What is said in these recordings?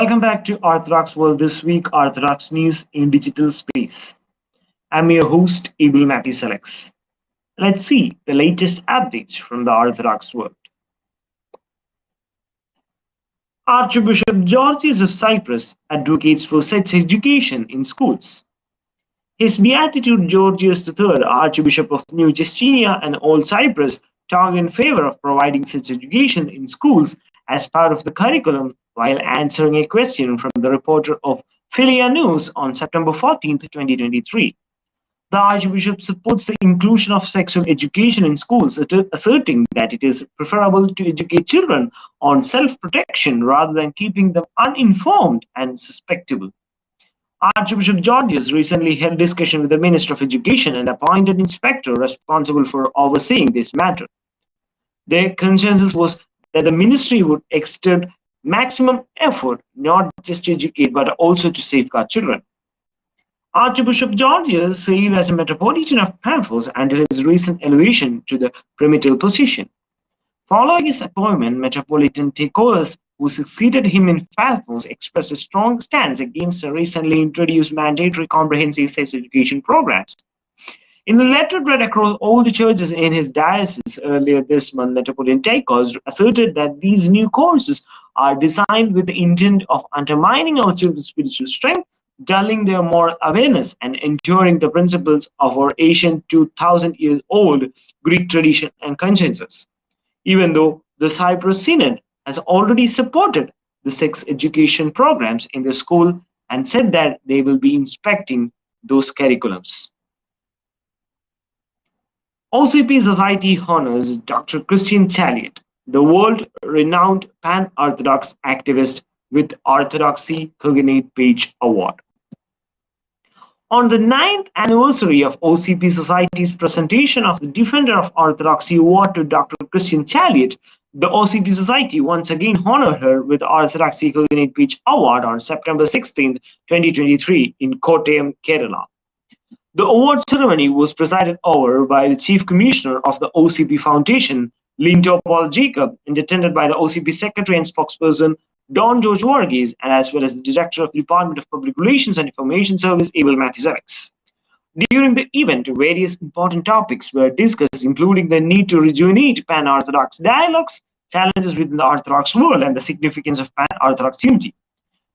Welcome back to Orthodox World This Week, Orthodox News in Digital Space. I'm your host, Abel Matthew Selects. Let's see the latest updates from the Orthodox world. Archbishop Georgius of Cyprus advocates for sex education in schools. His Beatitude Georgius III, Archbishop of New Justina and Old Cyprus, talked in favor of providing sex education in schools as part of the curriculum while answering a question from the reporter of Philia News on September 14, 2023. The Archbishop supports the inclusion of sexual education in schools, asserting that it is preferable to educate children on self-protection rather than keeping them uninformed and suspectable. Archbishop Georgius recently held discussion with the Minister of Education and appointed inspector responsible for overseeing this matter. Their consensus was that the ministry would extend maximum effort not just to educate but also to safeguard children. Archbishop Georgius served as a Metropolitan of Paphos until his recent elevation to the premital position. Following his appointment, Metropolitan Theokolos, who succeeded him in Paphos, expressed a strong stance against the recently introduced mandatory comprehensive sex education programs. In a letter read across all the churches in his diocese earlier this month, Metropolitan Theokolos asserted that these new courses are designed with the intent of undermining our children's spiritual strength, dulling their moral awareness, and enduring the principles of our ancient 2,000-year-old Greek tradition and consensus. Even though the Cyprus Synod has already supported the sex education programs in the school and said that they will be inspecting those curriculums. OCP Society honors Dr. Christian Chaliot, the world-renowned Pan-Orthodox activist, with Orthodoxy Cognate Page Award. On the 9th anniversary of OCP Society's presentation of the Defender of Orthodoxy Award to Dr. Christian Chaliot, the OCP Society once again honored her with the Orthodoxy Cognate Page Award on September 16, 2023 in Kottayam, Kerala. The award ceremony was presided over by the Chief Commissioner of the OCP Foundation, Linto Paul Jacob, and attended by the OCP Secretary and Spokesperson, Don George Varghese, and as well as the Director of the Department of Public Relations and Information Service, Abel Matthew Selects. During the event, various important topics were discussed, including the need to rejuvenate Pan-Orthodox dialogues, challenges within the Orthodox world, and the significance of Pan-Orthodox unity.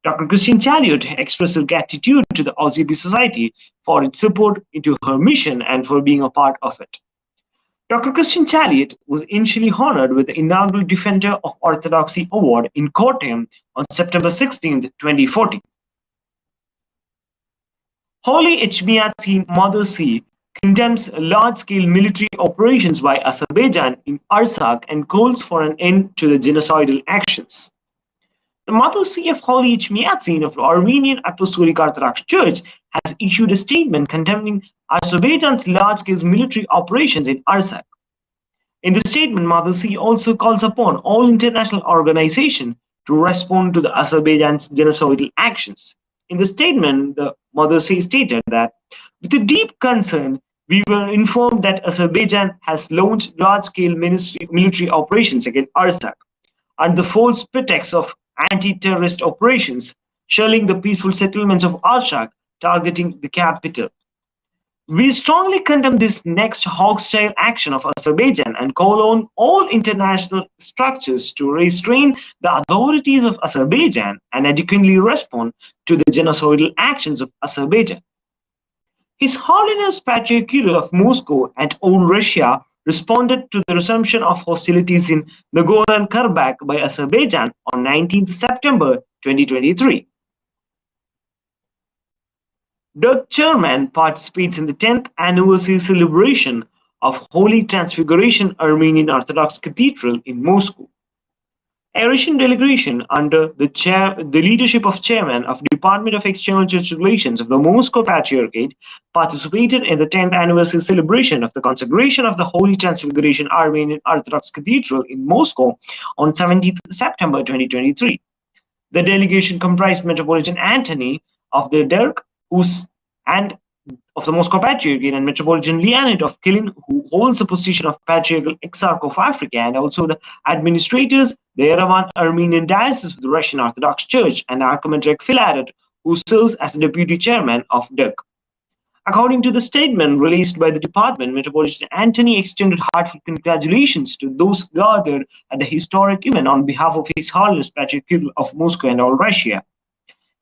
Dr. Christian Chaliot expressed her gratitude to the OCP Society for its support into her mission and for being a part of it. Dr. Christian Chaliot was initially honored with the inaugural Defender of Orthodoxy Award in Kottayam on September 16, 2014. Holy Echmiadzin Mother See condemns large-scale military operations by Azerbaijan in Artsakh and calls for an end to the genocidal actions. The Mother See of Holy Echmiadzin of the Armenian Apostolic Orthodox Church has issued a statement condemning Azerbaijan's large-scale military operations in Artsakh. In the statement, Mother See also calls upon all international organizations to respond to the Azerbaijan's genocidal actions. In the statement, the Mother See stated that, with a deep concern, we were informed that Azerbaijan has launched large-scale military operations against Artsakh under the false pretext of anti-terrorist operations, shelling the peaceful settlements of Artsakh, targeting the capital. We strongly condemn this next hostile action of Azerbaijan and call on all international structures to restrain the authorities of Azerbaijan and adequately respond to the genocidal actions of Azerbaijan. His Holiness Patriarch Kirill of Moscow and all Russia responded to the resumption of hostilities in Nagorno-Karabakh by Azerbaijan on 19 September 2023. The chairman participates in the 10th anniversary celebration of Holy Transfiguration Armenian Orthodox Cathedral in Moscow. A Russian delegation under the leadership of Chairman of Department of External Church Relations of the Moscow Patriarchate participated in the 10th anniversary celebration of the consecration of the Holy Transfiguration Armenian Orthodox Cathedral in Moscow on 17 September 2023. The delegation comprised Metropolitan Antony of the Derg, and of the Moscow Patriarchate and Metropolitan Leonid of Kilin, who holds the position of Patriarchal Exarch of Africa, and also the administrators, the Yerevan Armenian Diocese of the Russian Orthodox Church, and Archimandrite Philaret, who serves as the deputy chairman of DUC. According to the statement released by the department, Metropolitan Antony extended heartfelt congratulations to those gathered at the historic event on behalf of His Holiness Patriarch Kirill of Moscow and all Russia.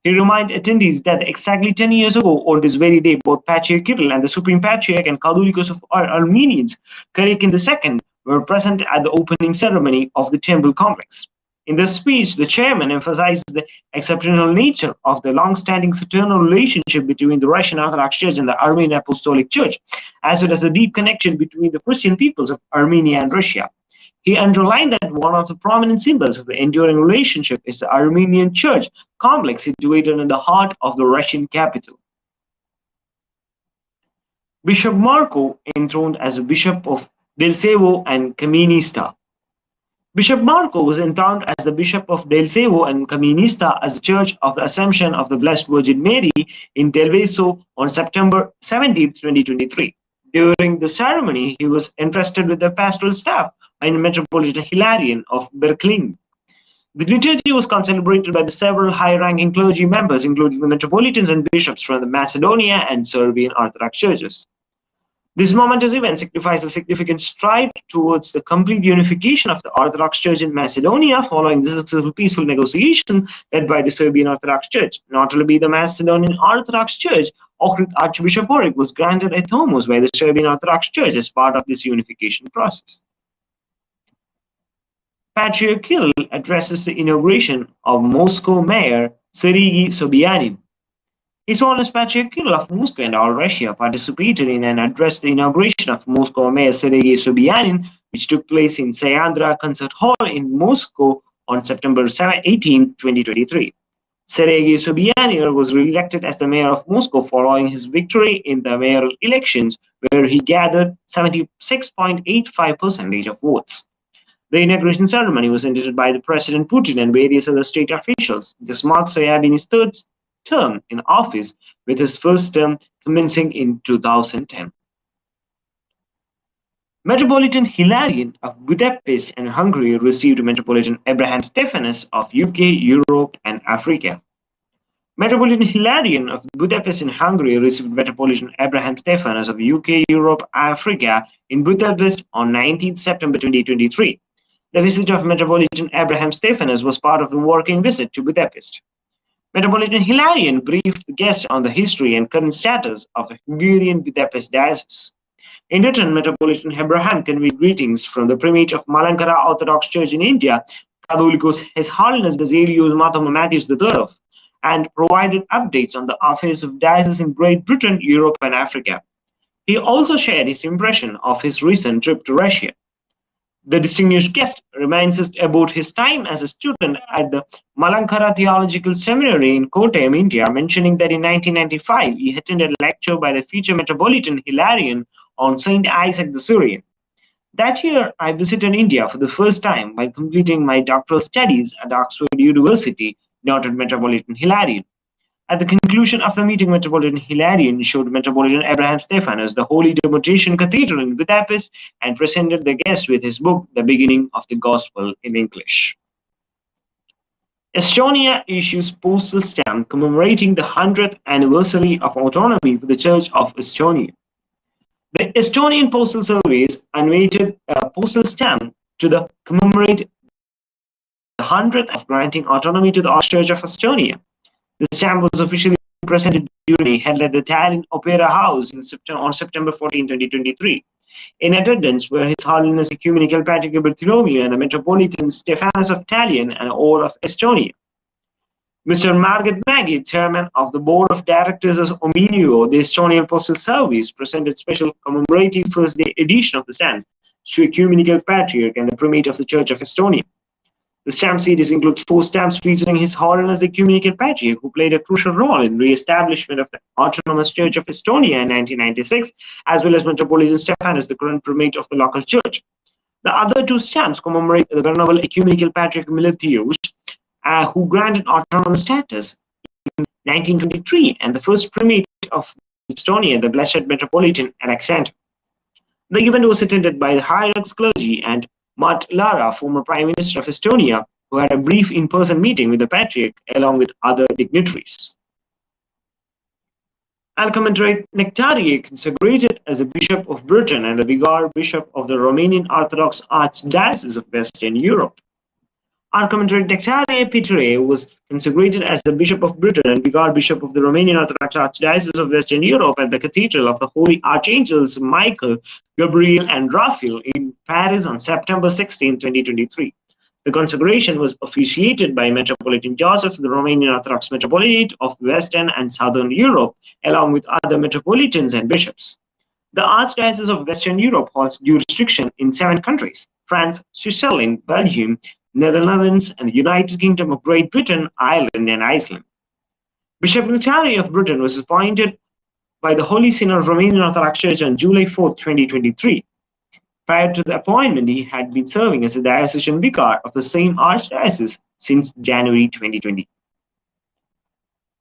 He reminded attendees that exactly 10 years ago, on this very day, both Patriarch Kirill and the Supreme Patriarch and Catholicos of Armenians, Kirikin II, were present at the opening ceremony of the temple complex. In this speech, the chairman emphasized the exceptional nature of the long-standing fraternal relationship between the Russian Orthodox Church and the Armenian Apostolic Church, as well as the deep connection between the Christian peoples of Armenia and Russia. He underlined that one of the prominent symbols of the enduring relationship is the Armenian Church complex situated in the heart of the Russian capital. Bishop Marco enthroned as a bishop of Delsevo and Kaminista. Bishop Marco was enthroned as the Bishop of Delsevo and Kaminista as the Church of the Assumption of the Blessed Virgin Mary in Delveso on September 17, 2023. During the ceremony, he was entrusted with the pastoral staff by the Metropolitan Hilarion of Berkeley. The liturgy was celebrated by the several high-ranking clergy members, including the metropolitans and bishops from the Macedonia and Serbian Orthodox churches. This momentous event signifies a significant stride towards the complete unification of the Orthodox Church in Macedonia following the successful peaceful negotiations led by the Serbian Orthodox Church. Notably, the Macedonian Orthodox Church, Ohrid Archbishopric, was granted a thomos by the Serbian Orthodox Church as part of this unification process. Patriarch Kirill addresses the inauguration of Moscow Mayor Sergei Sobyanin. His Holiness Patriarch Kirill of Moscow and all Russia participated in and addressed the inauguration of Moscow Mayor Sergei Sobyanin, which took place in Sayandra Concert Hall in Moscow on September 18, 2023. Sergei Sobyanin was re-elected as the mayor of Moscow following his victory in the mayoral elections, where he gathered 76.85% of votes. The inauguration ceremony was attended by the President Putin and various other state officials. This marks Sobyanin's third term in office, with his first term commencing in 2010. Metropolitan Hilarion of Budapest and Hungary received Metropolitan Abraham Stephanus of UK, Europe, and Africa. Metropolitan Hilarion of Budapest and Hungary received Metropolitan Abraham Stephanus of UK, Europe, Africa in Budapest on 19 September 2023. The visit of Metropolitan Abraham Stephanus was part of the working visit to Budapest. Metropolitan Hilarion briefed the guests on the history and current status of the Hungarian Budapest Diocese. In return, Metropolitan Abraham conveyed greetings from the Primate of Malankara Orthodox Church in India, Catholicos His Holiness Basilios Mathoma Matthews III, and provided updates on the affairs of dioceses in Great Britain, Europe, and Africa. He also shared his impression of his recent trip to Russia. The distinguished guest reminds us about his time as a student at the Malankara Theological Seminary in Kottayam, India, mentioning that in 1995 he attended a lecture by the future Metropolitan Hilarion on Saint Isaac the Syrian. That year, I visited India for the first time by completing my doctoral studies at Oxford University, noted Metropolitan Hilarion. At the conclusion of the meeting, Metropolitan Hilarion showed Metropolitan Abraham Stephanus the Holy Demotation Cathedral in Budapest and presented the guests with his book, The Beginning of the Gospel, in English. Estonia issues postal stamp commemorating the 100th anniversary of autonomy for the Church of Estonia. The Estonian Postal Service unveiled a postal stamp to commemorate the 100th of granting autonomy to the Church of Estonia. The stamp was officially presented during a held at the Tallinn Opera House on September 14, 2023. In attendance were His Holiness Ecumenical Patriarch Bartholomew and the Metropolitan Stephanus of Tallinn and all of Estonia. Mr. Margaret Nagy, chairman of the board of directors of Ominio, the Estonian Postal Service, presented special commemorative first day edition of the stamps to Ecumenical Patriarch and the Primate of the Church of Estonia. The stamp series includes 4 stamps featuring His Holiness the Ecumenical Patriarch, who played a crucial role in re-establishment of the Autonomous Church of Estonia in 1996, as well as Metropolitan Stephanus, the current primate of the local church. The other 2 stamps commemorate the Venerable Ecumenical Patriarch Miletius, who granted autonomous status in 1923, and the first primate of Estonia, the Blessed Metropolitan Alexander. The event was attended by the hierarchs clergy and Mart Lara, former Prime Minister of Estonia, who had a brief in-person meeting with the Patriarch along with other dignitaries. Alcomandrite Nectarie, consecrated as a Bishop of Britain and the Vicar Bishop of the Romanian Orthodox Archdiocese of Western Europe. Archimandrite Nectarie Petre was consecrated as the Bishop of Britain and Vicar Bishop of the Romanian Orthodox Archdiocese of Western Europe at the Cathedral of the Holy Archangels Michael, Gabriel, and Raphael in Paris on September 16, 2023. The consecration was officiated by Metropolitan Joseph, the Romanian Orthodox Metropolitan of Western and Southern Europe, along with other metropolitans and bishops. The Archdiocese of Western Europe holds jurisdiction in 7 countries: France, Switzerland, Belgium, Netherlands, and the United Kingdom of Great Britain, Ireland, and Iceland. Bishop Nectarie of Britain was appointed by the Holy Synod of Romanian Orthodox Church on July 4, 2023. Prior to the appointment, he had been serving as the diocesan vicar of the same archdiocese since January 2020.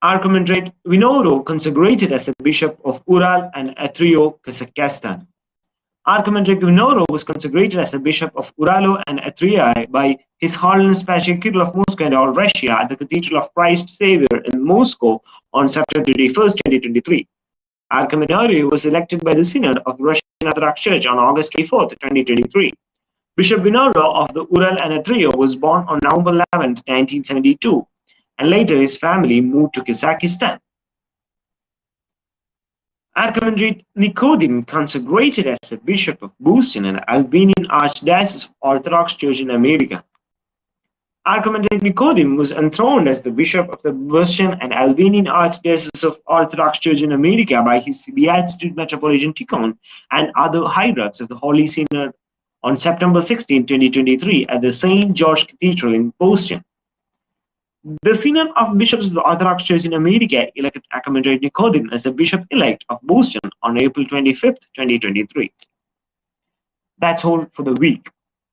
Archimandrite Vinoro, consecrated as the Bishop of Ural and Atrio, Kazakhstan. Archimandrite Vinoro was consecrated as the Bishop of Uralo and Atria by His Holiness Patriarch Kirill of Moscow and all Russia at the Cathedral of Christ Savior in Moscow on September 21, 2023. Archimandrite was elected by the Synod of the Russian Orthodox Church on August 24, 2023. Bishop Vinoro of the Ural and Atrio was born on November 11, 1972, and later his family moved to Kazakhstan. Archimandrite Nicodim, consecrated as the Bishop of Boston and Albanian Archdiocese of Orthodox Church in America. Archimandrite Nicodim was enthroned as the Bishop of the Boston and Albanian Archdiocese of Orthodox Church in America by his Beatitude Metropolitan Tikhon and other hierarchs of the Holy Synod on September 16, 2023 at the St. George Cathedral in Boston. The Synod of Bishops of the Orthodox Church in America elected Archimandrite Nicodim as the Bishop-elect of Boston on April 25, 2023. That's all for the week.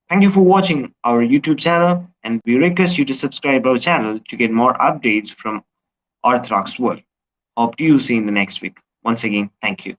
Thank you for watching our YouTube channel, and we request you to subscribe our channel to get more updates from Orthodox world. Hope to see you in the next week. Once again, thank you.